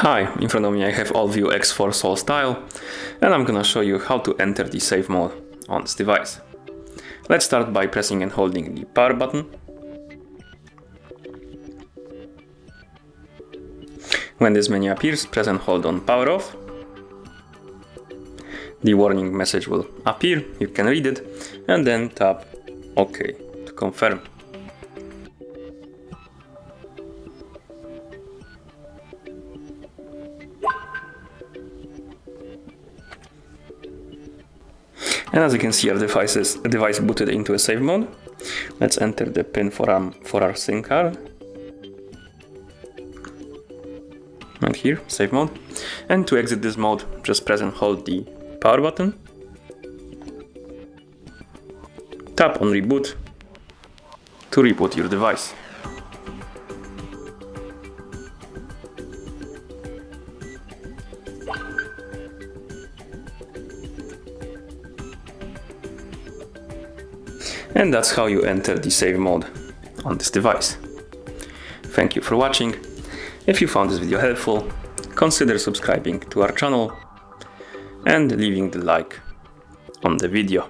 Hi, in front of me I have ALLVIEW X4 Soul Style, and I'm gonna show you how to enter the save mode on this device. Let's start by pressing and holding the power button. When this menu appears, press and hold on power off. The warning message will appear, you can read it, and then tap OK to confirm. And as you can see, our device booted into a save mode. Let's enter the pin for our SIM card. And here, save mode. And to exit this mode, just press and hold the power button. Tap on reboot to reboot your device. And that's how you enter the save mode on this device. Thank you for watching. If you found this video helpful, consider subscribing to our channel and leaving the like on the video.